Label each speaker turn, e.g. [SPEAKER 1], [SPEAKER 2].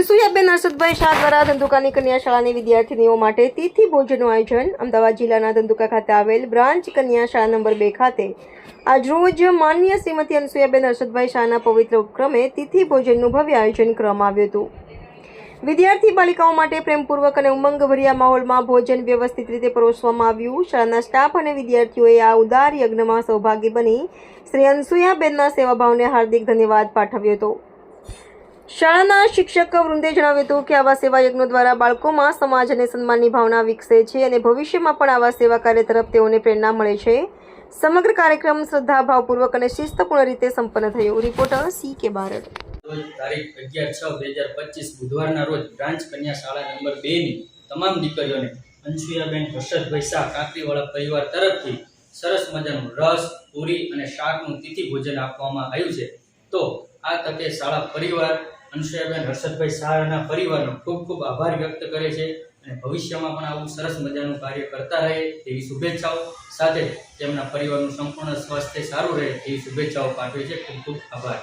[SPEAKER 1] અનસુયાબેન હર્ષદભાઈ શાહ દ્વારા ધંધુકાની કન્યા શાળાની વિદ્યાર્થીનીઓ માટે તિથિ ભોજનનું આયોજન અમદાવાદ જિલ્લાના ધંધુકા ખાતે આવેલ બ્રાન્ચ કન્યા શાળા નંબર 2 ખાતે આજરોજ માનનીય શ્રીમતી અનસુયાબેન હર્ષદભાઈ શાહના પવિત્ર ઉપક્રમે તિથિ ભોજનનું ભવ્ય આયોજન કરવામાં આવ્યું હતું। વિદ્યાર્થી બાલિકાઓ માટે પ્રેમપૂર્વક અને ઉમંગભર્યા માહોલમાં ભોજન વ્યવસ્થિત રીતે પરોસવામાં આવ્યું। શાળાના સ્ટાફ અને વિદ્યાર્થીઓએ આ ઉદાર યજ્ઞમાં સહભાગી બની શ્રી અનસુયાબેનના સેવાભાવને હાર્દિક ધન્યવાદ પાઠવ્યો હતો। શાળાના શિક્ષક વૃંદે જણાવ્યું હતું કે આવા સેવા યજ્ઞો દ્વારા બાળકોમાં સમાજ અને સન્માનની ભાવના વિકસે છે અને ભવિષ્યમાં પણ આવા સેવા કાર્ય તરફ તેઓને પ્રેરણા મળે છે। સમગ્ર કાર્યક્રમ શ્રદ્ધાભાવપૂર્વક અને શિસ્તપૂર્ણ રીતે સંપન્ન થયો। Reporter C.K. બારડ।
[SPEAKER 2] રોજ તારીખ 11/6/2025 બુધવારના રોજ બ્રાન્ચ કન્યા શાળા નંબર 2 ની તમામ દીકરીઓને અનસુયાબેન હર્ષદભાઈ શાહ કાકરીવાળા પરિવાર તરફથી સરસ મજાનું રસ, પૂરી અને શાકનું તિથિ ભોજન આપવામાં આવ્યું છે। તો આ તકે શાળા પરિવાર અનસુયાબેન હર્ષદભાઈ શાહના પરિવારનો ખૂબ ખૂબ આભાર વ્યક્ત કરે છે અને ભવિષ્યમાં પણ આવું સરસ મજાનું કાર્ય કરતા રહે તેવી શુભેચ્છાઓ સાથે તેમના પરિવારનું સંપૂર્ણ સ્વાસ્થ્ય સારું રહે તેવી શુભેચ્છાઓ પાઠવે છે। ખૂબ ખૂબ આભાર।